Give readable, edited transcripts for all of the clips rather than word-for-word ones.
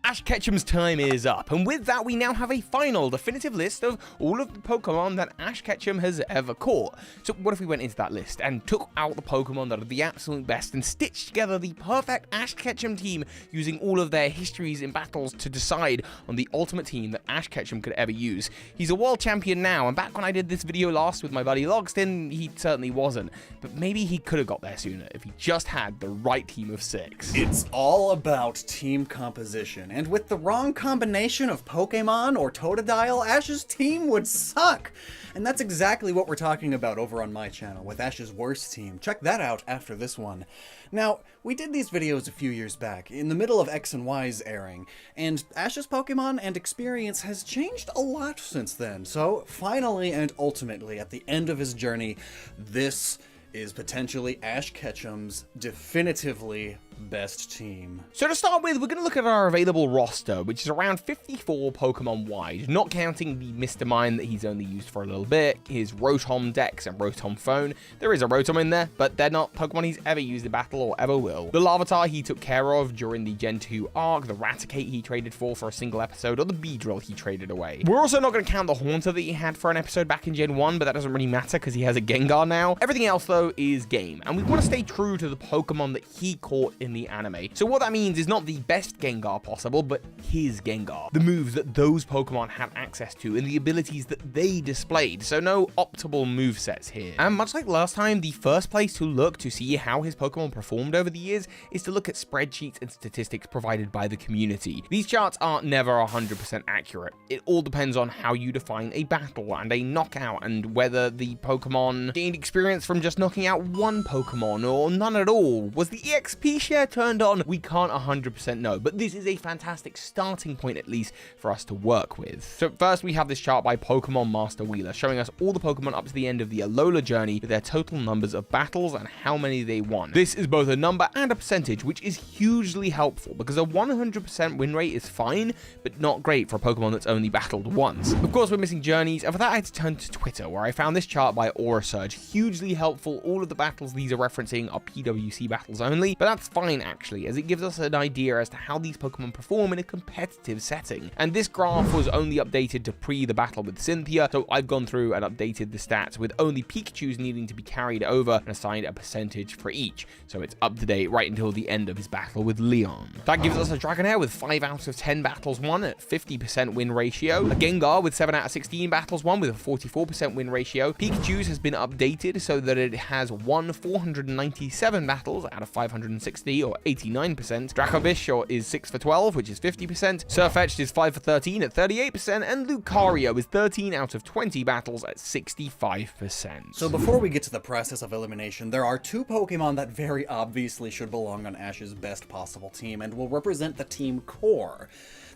Ashs Ketchum's time is up, and with that we now have a final definitive list of all of the Pokemon that Ashs Ketchum has ever caught. So what if we went into that list and took out the Pokemon that are the absolute best and stitched together the perfect Ashs Ketchum team using all of their histories in battles to decide on the ultimate team that Ashs Ketchum could ever use? He's a world champion now, and back when I did this video last with my buddy Locksting, he certainly wasn't, but maybe he could have got there sooner if he just had the right team of 6. It's all about team composition, and with the wrong combination of Pokemon or Totodile, Ash's team would suck. And that's exactly what we're talking about over on my channel with Ash's worst team. Check that out after this one. Now, we did these videos a few years back, in the middle of X and Y's airing, and Ash's Pokemon and experience has changed a lot since then. So, finally and ultimately, at the end of his journey, this is potentially Ashs Ketchum's definitively best team. So to start with, we're going to look at our available roster, which is around 54 Pokemon wide, not counting the Mr. Mime that he's only used for a little bit, his Rotom Dex and Rotom Phone. There is a Rotom in there, but they're not Pokemon he's ever used in battle or ever will. The Larvitar he took care of during the Gen 2 arc, the Raticate he traded for a single episode, or the Beedrill he traded away. We're also not going to count the Haunter that he had for an episode back in Gen 1, but that doesn't really matter because he has a Gengar now. Everything else, though, is game, and we want to stay true to the Pokemon that he caught in the anime. So what that means is not the best Gengar possible, but his Gengar. The moves that those Pokemon had access to and the abilities that they displayed. So no optimal movesets here. And much like last time, the first place to look to see how his Pokemon performed over the years is to look at spreadsheets and statistics provided by the community. These charts aren't never 100% accurate. It all depends on how you define a battle and a knockout, and whether the Pokemon gained experience from just knocking out one Pokemon or none at all. Was the EXP share turned on? We can't 100% know, but this is a fantastic starting point at least for us to work with. So first we have this chart by Pokemon Master Wheeler showing us all the Pokemon up to the end of the Alola journey with their total numbers of battles and how many they won. This is both a number and a percentage, which is hugely helpful because a 100% win rate is fine, but not great for a Pokemon that's only battled once. Of course, we're missing journeys, and for that I had to turn to Twitter, where I found this chart by Aura Surge. Hugely helpful. All of the battles these are referencing are PWC battles only, but that's fine actually, as it gives us an idea as to how these Pokemon perform in a competitive setting. And this graph was only updated to pre the battle with Cynthia, so I've gone through and updated the stats with only Pikachus needing to be carried over and assigned a percentage for each, so it's up to date right until the end of his battle with Leon. That gives us a Dragonair with 5 out of 10 battles won at 50% win ratio, a Gengar with 7 out of 16 battles won with a 44% win ratio. Pikachu's has been updated so that it has won 497 battles out of 560 or 89%. Dracovish is 6 for 12, which is 50%. Sirfetch'd is 5 for 13 at 38%, and Lucario is 13 out of 20 battles at 65%. So before we get to the process of elimination, there are 2 Pokemon that very obviously should belong on Ash's best possible team and will represent the team core.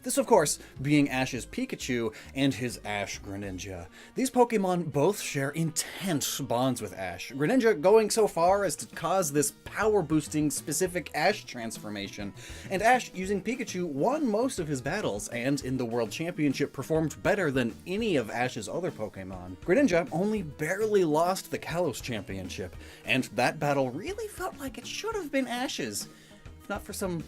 This, of course, being Ash's Pikachu and his Ashs Greninja. These Pokemon both share intense bonds with Ashs, Greninja going so far as to cause this power-boosting specific Ashs transformation, and Ashs, using Pikachu, won most of his battles, and in the World Championship performed better than any of Ash's other Pokemon. Greninja only barely lost the Kalos Championship, and that battle really felt like it should have been Ash's, if not for some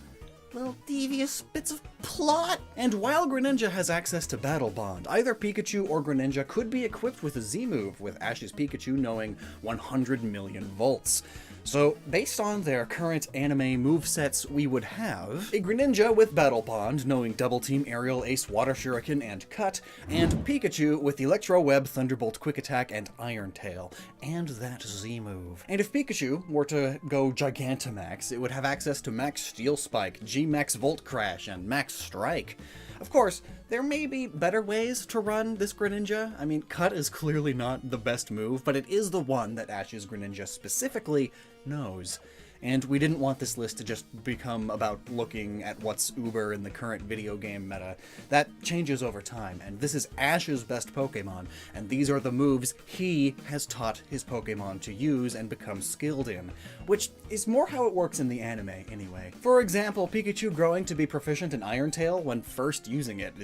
little devious bits of plot. And while Greninja has access to Battle Bond, either Pikachu or Greninja could be equipped with a Z-move, with Ash's Pikachu knowing 100 million volts. So, based on their current anime movesets, we would have a Greninja with Battle Bond, knowing Double Team, Aerial, Ace, Water Shuriken, and Cut, and Pikachu with Electro Web, Thunderbolt, Quick Attack, and Iron Tail, and that Z-move. And if Pikachu were to go Gigantamax, it would have access to Max Steel Spike, G-Max Volt Crash, and Max Strike. Of course, there may be better ways to run this Greninja. I mean, Cut is clearly not the best move, but it is the one that Ash's Greninja specifically knows. And we didn't want this list to just become about looking at what's uber in the current video game meta. That changes over time, and this is Ash's best Pokemon, and these are the moves he has taught his Pokemon to use and become skilled in, which is more how it works in the anime anyway. For example, Pikachu growing to be proficient in Iron Tail when first using it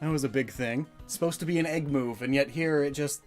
that was a big thing. It's supposed to be an egg move, and yet here it just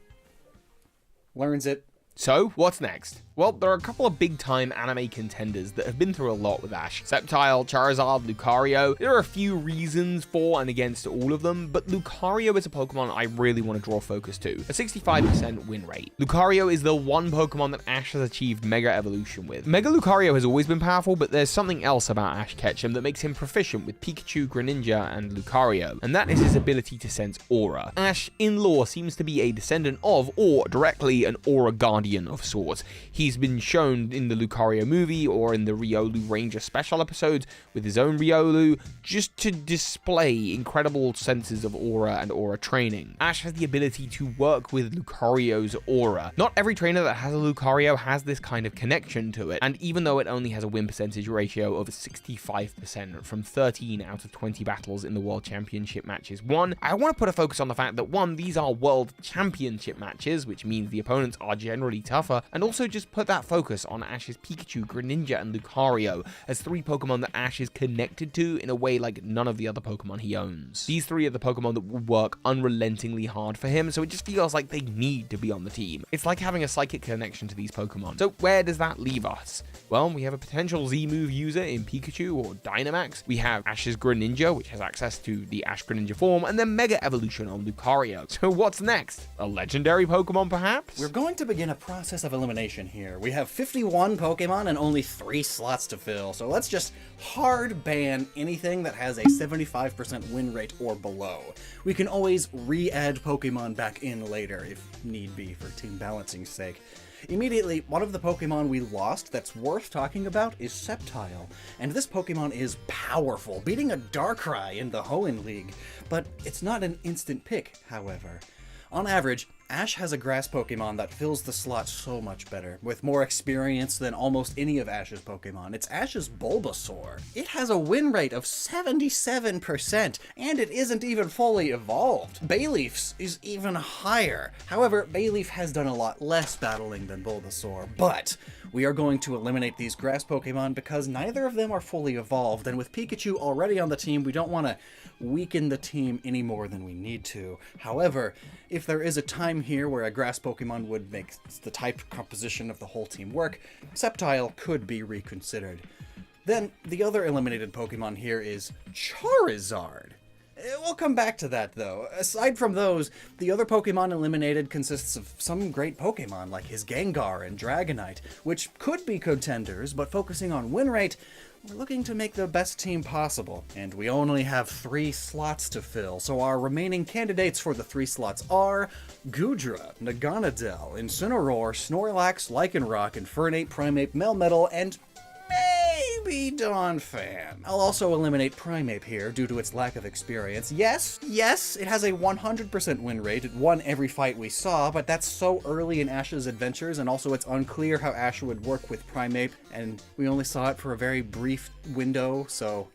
learns it So, what's next? Well, there are a couple of big-time anime contenders that have been through a lot with Ashs. Sceptile, Charizard, Lucario. There are a few reasons for and against all of them, but Lucario is a Pokemon I really want to draw focus to. A 65% win rate. Lucario is the one Pokemon that Ashs has achieved Mega Evolution with. Mega Lucario has always been powerful, but there's something else about Ashs Ketchum that makes him proficient with Pikachu, Greninja, and Lucario, and that is his ability to sense aura. Ashs, in lore, seems to be a descendant of, or directly an aura guardian of sorts. He's been shown in the Lucario movie or in the Riolu Ranger special episodes with his own Riolu, just to display incredible senses of aura and aura training. Ashs has the ability to work with Lucario's aura. Not every trainer that has a Lucario has this kind of connection to it, and even though it only has a win percentage ratio of 65% from 13 out of 20 battles in the World Championship matches won, I want to put a focus on the fact that, one, these are World Championship matches, which means the opponents are generally tougher, and also just put that focus on Ash's Pikachu, Greninja, and Lucario as three Pokemon that Ashs is connected to in a way like none of the other Pokemon he owns. These three are the Pokemon that will work unrelentingly hard for him, so it just feels like they need to be on the team. It's like having a psychic connection to these Pokemon. So where does that leave us? Well, we have a potential Z-move user in Pikachu or Dynamax. We have Ash's Greninja, which has access to the Ashs Greninja form, and then Mega Evolution on Lucario. So what's next? A legendary Pokemon, perhaps? We're going to begin a process of elimination here. We have 51 Pokemon and only 3 slots to fill, so let's just hard ban anything that has a 75% win rate or below. We can always re-add Pokemon back in later, if need be, for team balancing's sake. Immediately, one of the Pokemon we lost that's worth talking about is Sceptile, and this Pokemon is powerful, beating a Darkrai in the Hoenn League, but it's not an instant pick, however. On average, Ashs has a grass Pokemon that fills the slot so much better, with more experience than almost any of Ash's Pokemon. It's Ash's Bulbasaur. It has a win rate of 77%, and it isn't even fully evolved. Bayleef's is even higher. However, Bayleef has done a lot less battling than Bulbasaur, but we are going to eliminate these grass Pokemon because neither of them are fully evolved, and with Pikachu already on the team, we don't want to weaken the team any more than we need to. However, if there is a time here where a grass Pokemon would make the type composition of the whole team work, Sceptile could be reconsidered. Then, the other eliminated Pokemon here is Charizard. We'll come back to that, though. Aside from those, the other Pokemon eliminated consists of some great Pokemon, like his Gengar and Dragonite, which could be contenders, but focusing on win rate, we're looking to make the best team possible, and we only have 3 slots to fill, so our remaining candidates for the 3 slots are Goodra, Naganadel, Incineroar, Snorlax, Lycanroc, Infernape, Primeape, Melmetal, and maybe Donphan. I'll also eliminate Primeape here due to its lack of experience. Yes, it has a 100% win rate. It won every fight we saw, but that's so early in Ash's adventures, and also it's unclear how Ashs would work with Primeape, and we only saw it for a very brief window, so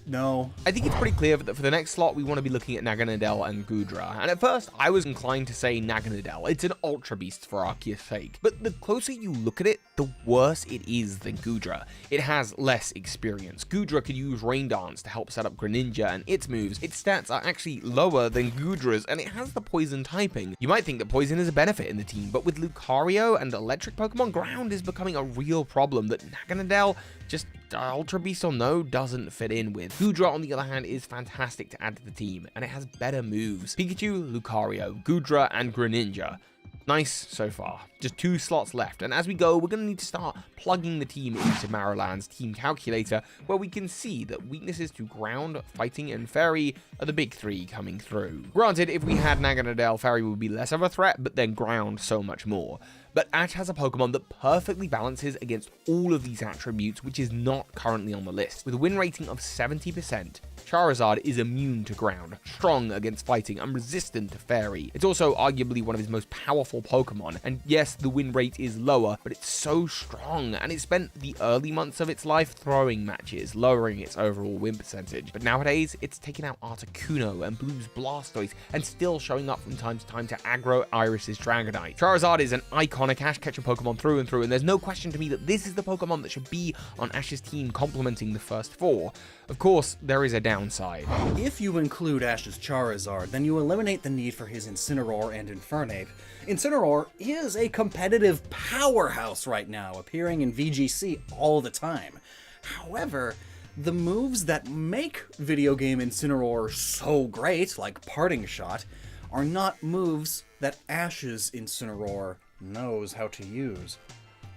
no. I think it's pretty clear that for the next slot, we want to be looking at Naganadel and Goodra. And at first, I was inclined to say Naganadel. It's an Ultra Beast for Arceus' sake. But the closer you look at it, the worse it is than Goodra. It has less experience. Goodra could use Rain Dance to help set up Greninja and its moves. Its stats are actually lower than Goodra's, and it has the Poison typing. You might think that Poison is a benefit in the team, but with Lucario and electric Pokemon, Ground is becoming a real problem that Naganadel, just Ultra Beast or no, doesn't fit in with. Goodra, on the other hand, is fantastic to add to the team, and it has better moves. Pikachu, Lucario, Goodra, and Greninja. Nice so far. Just 2 slots left, and as we go, we're going to need to start plugging the team into Maryland's team calculator, where we can see that weaknesses to Ground, Fighting, and Fairy are the big 3 coming through. Granted, if we had Naganadel, Fairy would be less of a threat, but then Ground so much more. But Ashs has a Pokemon that perfectly balances against all of these attributes, which is not currently on the list. With a win rating of 70%, Charizard is immune to Ground, strong against Fighting, and resistant to Fairy. It's also arguably one of his most powerful Pokemon, and yes, the win rate is lower, but it's so strong, and it spent the early months of its life throwing matches, lowering its overall win percentage. But nowadays, it's taken out Articuno and Blue's Blastoise, and still showing up from time to time to aggro Iris's Dragonite. Charizard is an iconic Ashs Ketchum Pokemon through and through, and there's no question to me that this is the Pokemon that should be on Ash's team complementing the first 4. Of course, there is a downside. downside. If you include Ash's Charizard, then you eliminate the need for his Incineroar and Infernape. Incineroar is a competitive powerhouse right now, appearing in VGC all the time. However, the moves that make video game Incineroar so great, like Parting Shot, are not moves that Ash's Incineroar knows how to use.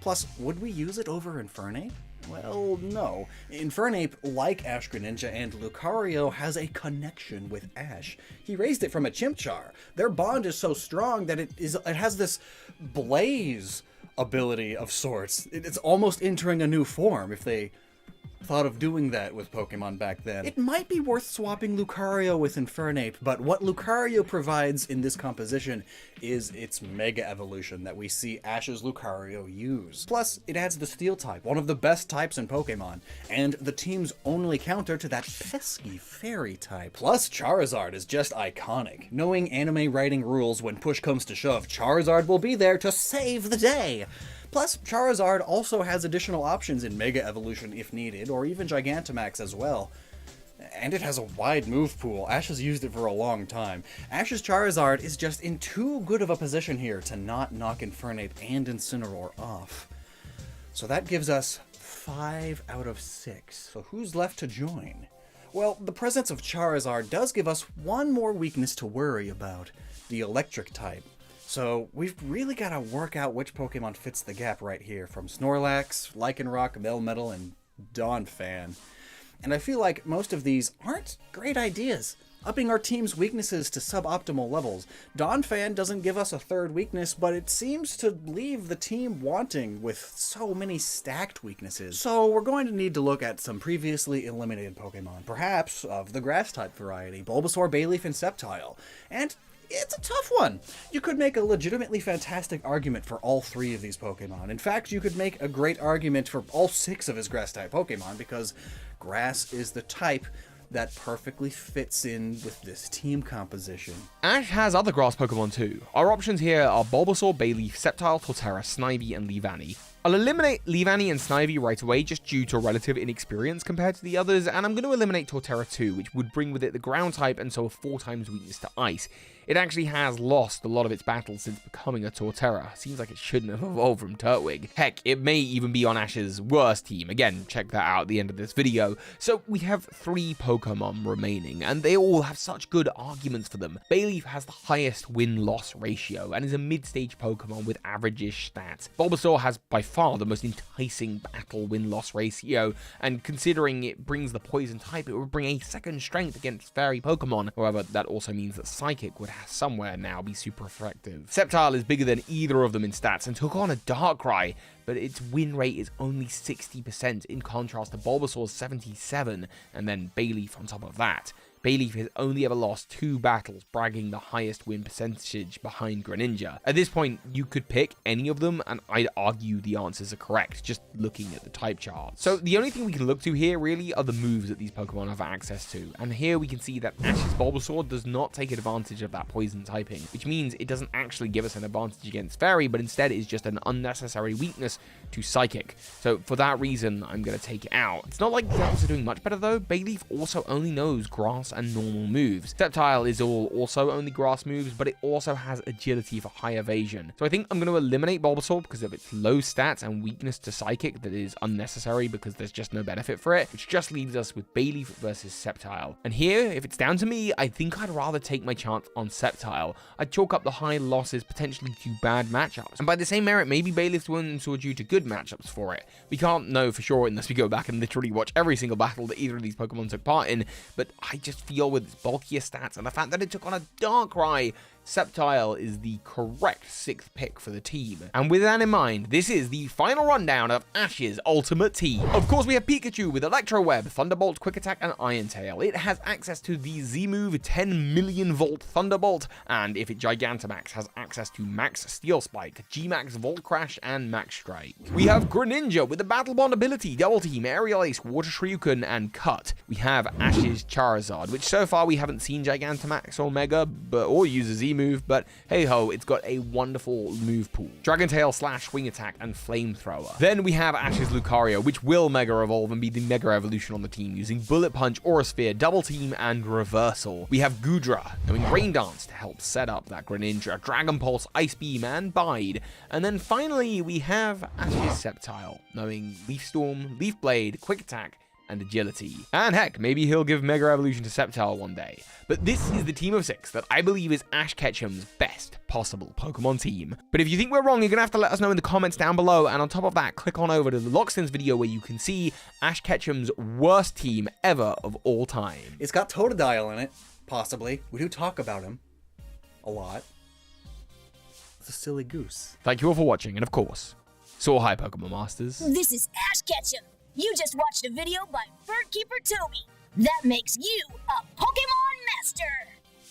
Plus, would we use it over Infernape? Well, no. Infernape, like Ashs Greninja and Lucario, has a connection with Ashs. He raised it from a Chimchar. Their bond is so strong that it has this blaze ability of sorts. It's almost entering a new form if they thought of doing that with Pokemon back then. It might be worth swapping Lucario with Infernape, but what Lucario provides in this composition is its Mega Evolution that we see Ash's Lucario use. Plus, it adds the Steel type, one of the best types in Pokemon, and the team's only counter to that pesky Fairy type. Plus, Charizard is just iconic. Knowing anime writing rules, when push comes to shove, Charizard will be there to save the day. Plus, Charizard also has additional options in Mega Evolution if needed, or even Gigantamax as well. And it has a wide move pool. Ashs has used it for a long time. Ash's Charizard is just in too good of a position here to not knock Infernape and Incineroar off. So that gives us 5 out of 6. So who's left to join? Well, the presence of Charizard does give us one more weakness to worry about, the Electric type. So we've really got to work out which Pokemon fits the gap right here, from Snorlax, Lycanroc, Melmetal, and Donphan. And I feel like most of these aren't great ideas, upping our team's weaknesses to suboptimal levels. Donphan doesn't give us a third weakness, but it seems to leave the team wanting with so many stacked weaknesses. So we're going to need to look at some previously eliminated Pokemon, perhaps of the Grass-type variety, Bulbasaur, Bayleaf, and Sceptile. And it's a tough one. You could make a legitimately fantastic argument for all 3 of these Pokemon. In fact, you could make a great argument for all 6 of his Grass-type Pokemon, because Grass is the type that perfectly fits in with this team composition. Ashs has other grass Pokemon too. Our options here are Bulbasaur, Bayleaf, Sceptile, Torterra, Snivy, and Leavanny. I'll eliminate Leavanny and Snivy right away just due to relative inexperience compared to the others, and I'm going to eliminate Torterra too, which would bring with it the ground type and so a 4 times weakness to ice. It actually has lost a lot of its battles since becoming a Torterra. Seems like it shouldn't have evolved from Turtwig. Heck, it may even be on Ash's worst team. Again, check that out at the end of this video. So we have 3 Pokemon remaining, and they all have such good arguments for them. Bayleaf has the highest win-loss ratio and is a mid-stage Pokemon with average-ish stats. Bulbasaur has by far the most enticing battle win-loss ratio, and considering it brings the poison type, it would bring a 2nd strength against fairy Pokemon. However, that also means that Psychic would somewhere now be super effective. Sceptile is bigger than either of them in stats and took on a Darkrai, but its win rate is only 60% in contrast to Bulbasaur's 77%, and then Bayleaf on top of that. Bayleaf has only ever lost 2 battles, bragging the highest win percentage behind Greninja. At this point, you could pick any of them, and I'd argue the answers are correct, just looking at the type chart. So the only thing we can look to here really are the moves that these Pokemon have access to, and here we can see that Ash's Bulbasaur does not take advantage of that poison typing, which means it doesn't actually give us an advantage against Fairy, but instead is just an unnecessary weakness to Psychic. So for that reason, I'm going to take it out. It's not like the others are doing much better though. Bayleaf also only knows Grass and normal moves. Sceptile is also only grass moves, but it also has agility for high evasion. So I think I'm going to eliminate Bulbasaur because of its low stats and weakness to Psychic that is unnecessary because there's just no benefit for it, which just leaves us with Bayleaf versus Sceptile. And here, if it's down to me, I think I'd rather take my chance on Sceptile. I'd chalk up the high losses potentially to bad matchups, and by the same merit, maybe Bayleaf's wins were due to good matchups for it. We can't know for sure unless we go back and literally watch every single battle that either of these Pokemon took part in, but I just feel with its bulkier stats and the fact that it took on a Darkrai, Sceptile is the correct 6th pick for the team. And with that in mind, this is the final rundown of Ash's ultimate team. Of course, we have Pikachu with Electro Web, Thunderbolt, Quick Attack, and Iron Tail. It has access to the Z-move 10 million volt Thunderbolt, and if it Gigantamax, has access to Max Steel Spike, G-Max Volt Crash, and Max Strike. We have Greninja with the Battle Bond ability, Double Team, Aerial Ace, Water Shuriken, and Cut. We have Ash's Charizard, which so far we haven't seen Gigantamax or Mega, or use a Z-move, move, but hey ho, it's got a wonderful move pool. Dragon Tail, Slash, Wing Attack, and Flamethrower. Then we have Ash's Lucario, which will Mega Evolve and be the Mega Evolution on the team using Bullet Punch, Aura Sphere, Double Team, and Reversal. We have Goodra, knowing Rain Dance to help set up that Greninja, Dragon Pulse, Ice Beam, and Bide. And then finally, we have Ash's Sceptile, knowing Leaf Storm, Leaf Blade, Quick Attack, and Agility. And heck, maybe he'll give Mega Evolution to Sceptile one day. But this is the team of 6 that I believe is Ashs Ketchum's best possible Pokemon team. But if you think we're wrong, you're gonna have to let us know in the comments down below, and on top of that, click on over to the Lockstings video where you can see Ashs Ketchum's worst team ever of all time. It's got Totodile in it, possibly. We do talk about him a lot. It's a silly goose. Thank you all for watching, and of course, soar high, Pokemon Masters. This is Ashs Ketchum. You just watched a video by Birdkeeper Toby. That makes you a Pokemon Master.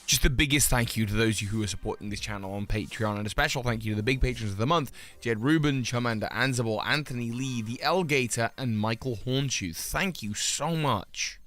Just the biggest thank you to those of you who are supporting this channel on Patreon, and a special thank you to the big patrons of the month, Jedruben, Charmander, Anzabal, Anthony Lee, The Elgator, and Michael Hornschuch. Thank you so much.